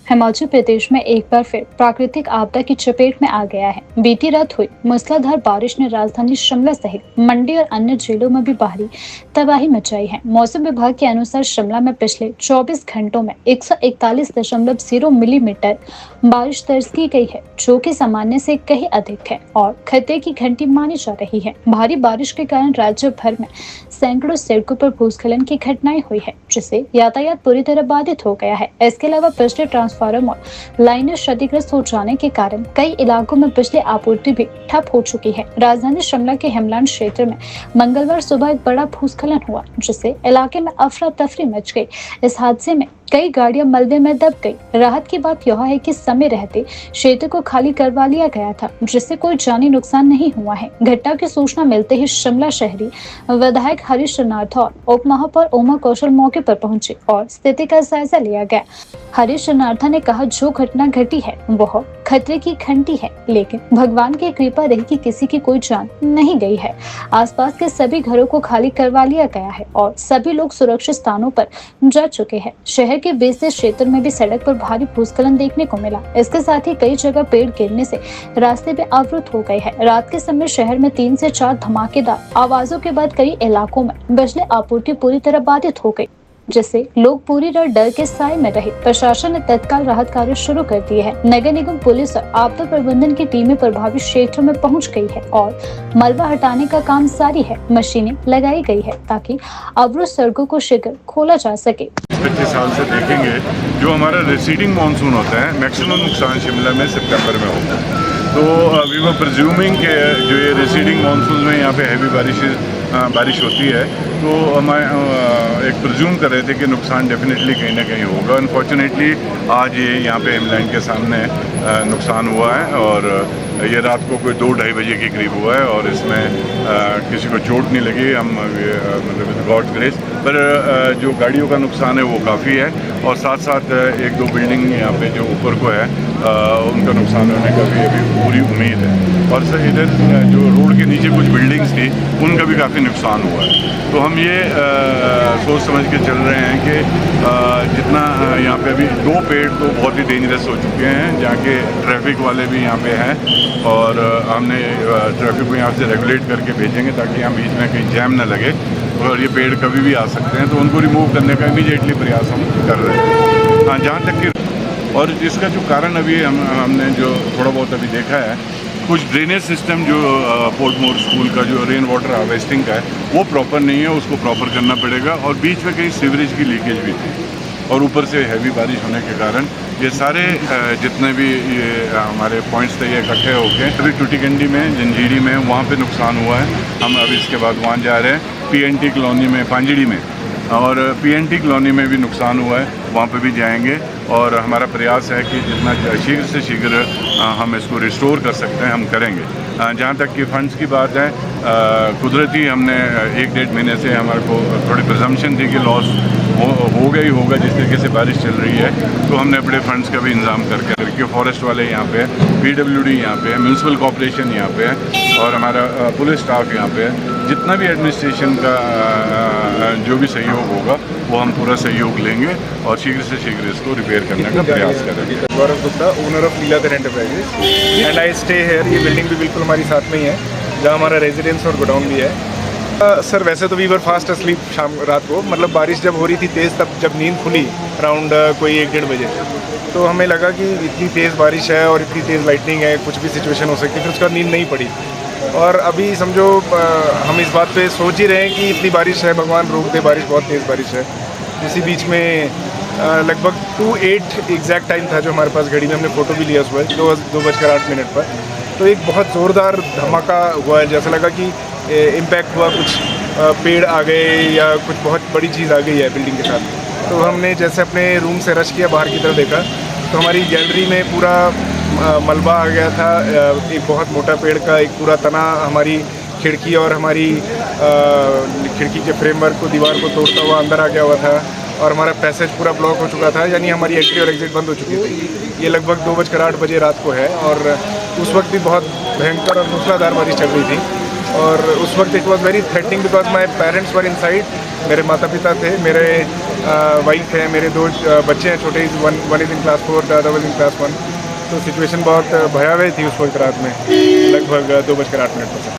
हिमाचल प्रदेश में एक बार फिर प्राकृतिक आपदा की चपेट में आ गया है। बीती रात हुई मूसलाधार बारिश ने राजधानी शिमला सहित मंडी और अन्य जिलों में भी भारी तबाही मचाई है। मौसम विभाग के अनुसार शिमला में पिछले 24 घंटों में 141.0 मिलीमीटर बारिश दर्ज की गई है, जो कि सामान्य से कहीं अधिक है और खतरे की घंटी मानी जा रही है। भारी बारिश के कारण राज्य भर में सैकड़ों सड़कों पर भूस्खलन की घटनाएं हुई है, जिससे यातायात पूरी तरह बाधित हो गया है। इसके अलावा बिजली ट्रांसफार्मर और लाइनें क्षतिग्रस्त हो जाने के कारण कई इलाकों में बिजली आपूर्ति भी ठप हो चुकी है। राजधानी शिमला के हिमलान क्षेत्र में मंगलवार सुबह एक बड़ा भूस्खलन हुआ, जिससे इलाके में अफरा तफरी मच गई। इस हादसे में कई गाड़ियां मलबे में दब गई। राहत की बात यह है कि समय रहते क्षेत्र को खाली करवा लिया गया था, जिससे कोई जानी नुकसान नहीं हुआ है। घटना की सूचना मिलते ही शिमला शहरी विधायक हरीश रनारथा और उप महापौर उमा कौशल मौके पर पहुंचे और स्थिति का जायजा लिया गया। हरीश रनारथा ने कहा, जो घटना घटी है वह खतरे की घंटी है, लेकिन भगवान की कृपा रही कि किसी की कोई जान नहीं गई है। आसपास के सभी घरों को खाली करवा लिया गया है और सभी लोग सुरक्षित स्थानों पर जा चुके हैं। शहर के बेसे क्षेत्र में भी सड़क पर भारी भूस्खलन देखने को मिला। इसके साथ ही कई जगह पेड़ गिरने से रास्ते भी अवरुद्ध हो गए हैं। रात के समय शहर में 3 से 4 धमाकेदार आवाजों के बाद कई इलाकों में बिजली आपूर्ति पूरी तरह बाधित हो गई, जिससे लोग पूरी रात डर के साए में रहे। प्रशासन ने तत्काल राहत कार्य शुरू कर दिए हैं। नगर निगम, पुलिस और आपदा प्रबंधन की टीमें प्रभावित क्षेत्रों में पहुंच गई है और मलबा हटाने का काम जारी है। मशीनें लगाई गई है ताकि अवरुद्ध सड़कों को शीघ्र खोला जा सके। 25 साल से देखेंगे, जो हमारा रिसीडिंग मानसून होता है, मैक्सिमम नुकसान शिमला में सितंबर में होता है। तो वी वर प्रिज्यूमिंग के जो ये रिसीडिंग मानसून में यहाँ पे हैवी बारिश होती है, तो हम एक प्रिज्यूम कर रहे थे कि नुकसान डेफिनेटली कहीं ना कहीं होगा। अनफॉर्चुनेटली आज ये यहाँ पे हिमलैंड के सामने नुकसान हुआ है और ये रात को कोई 2-2:30 बजे के करीब हुआ है और इसमें किसी को चोट नहीं लगी, हम मतलब विद गॉड्स ग्रेस। पर जो गाड़ियों का नुकसान है वो काफ़ी है और साथ साथ 1-2 बिल्डिंग यहाँ पे जो ऊपर को है उनका नुकसान होने का भी अभी पूरी उम्मीद है। और सर इधर जो रोड के नीचे कुछ बिल्डिंग्स थी उनका भी काफ़ी नुकसान हुआ है। तो हम ये सोच समझ के चल रहे हैं कि जितना यहाँ पे अभी 2 पेड़ तो बहुत ही डेंजरस हो चुके हैं, जहाँ के ट्रैफिक वाले भी यहाँ पे हैं और हमने ट्रैफिक को यहाँ से रेगुलेट करके भेजेंगे ताकि यहाँ बीच में कहीं जैम ना लगे और ये पेड़ कभी भी आ सकते हैं, तो उनको रिमूव करने का इमीडिएटली प्रयास हम कर रहे हैं। हाँ, जहाँ तक कि और इसका जो कारण अभी हमने जो थोड़ा बहुत अभी देखा है, कुछ ड्रेनेज सिस्टम जो पोर्टमोर स्कूल का जो रेन वाटर हार्वेस्टिंग का है वो प्रॉपर नहीं है, उसको प्रॉपर करना पड़ेगा। और बीच में कहीं सीवरेज की लीकेज भी थी और ऊपर से हैवी बारिश होने के कारण ये सारे जितने भी ये हमारे पॉइंट्स थे ये इकट्ठे होके अभी टूटीकंडी में, जंजीरी में, वहाँ पे नुकसान हुआ है। हम अभी इसके बाद वहाँ जा रहे हैं PNT कॉलोनी में, पांजड़ी में, और PNT कॉलोनी में भी नुकसान हुआ है, वहाँ पे भी जाएंगे और हमारा प्रयास है कि जितना शीघ्र से शीघ्र हम इसको रिस्टोर कर सकते हैं हम करेंगे। जहाँ तक कि फ़ंड्स की बात है, कुदरती हमने 1-1.5 महीने से हमारे को थोड़ी प्रिजम्पशन थी कि लॉस होगा ही होगा जिस तरीके से बारिश चल रही है, तो हमने अपने फंड्स का भी इंतजाम करके फॉरेस्ट वाले यहाँ पे है, PWD यहाँ पे है, म्यूनसिपल कॉर्पोरेशन यहाँ पे है और हमारा पुलिस स्टाफ यहाँ पे है। जितना भी एडमिनिस्ट्रेशन का जो भी सहयोग होगा वो हम पूरा सहयोग लेंगे और शीघ्र से शीघ्र इसको रिपेयर करने का प्रयास करेंगे। Gaurav Gupta, owner of Leeladhar enterprises and I stay here. ये बिल्डिंग भी बिल्कुल हमारी साथ में ही है, जहाँ हमारा रेजिडेंस और गोडाउन भी है। सर वैसे तो वी वर फास्ट अस्लीप शाम रात को, मतलब बारिश जब हो रही थी तेज़, तब जब नींद खुली अराउंड कोई 1-1:30 बजे, तो हमें लगा कि इतनी तेज़ बारिश है और इतनी तेज़ लाइटनिंग है, कुछ भी सिचुएशन हो सकती है, फिर उसका नींद नहीं पड़ी। और अभी समझो हम इस बात पे सोच ही रहे हैं कि इतनी बारिश है, भगवान रोक दे बारिश, बहुत तेज़ बारिश है। इसी बीच में लगभग 2:08 एग्जैक्ट टाइम था जो हमारे पास घड़ी में, हमने फ़ोटो भी लिया सुबह 2:08 पर। तो एक बहुत ज़ोरदार धमाका हुआ है, जैसा लगा कि इम्पैक्ट हुआ, कुछ पेड़ आ गए या कुछ बहुत बड़ी चीज़ आ गई है बिल्डिंग के साथ। तो हमने जैसे अपने रूम से रश किया, बाहर की तरफ देखा तो हमारी गैलरी में पूरा मलबा आ गया था। एक बहुत मोटा पेड़ का एक पूरा तना हमारी खिड़की और हमारी खिड़की के फ्रेमवर्क को, दीवार को तोड़ता हुआ अंदर आ गया हुआ था और हमारा पैसेज पूरा ब्लॉक हो चुका था, यानी हमारी एंट्री और एग्जिट बंद हो चुकी थी। ये लगभग 2:08 बजे रात को है और उस वक्त भी बहुत भयंकर और मूसलाधार बारिश चल रही थी और उस वक्त it was very threatening because my parents were inside. मेरे माता पिता थे, मेरे वाइफ है, मेरे दो बच्चे हैं छोटे, one is in class 4, the other was in class 1। तो सिचुएशन बहुत भयावह थी उस वक्त रात में, लगभग 2:08 पर।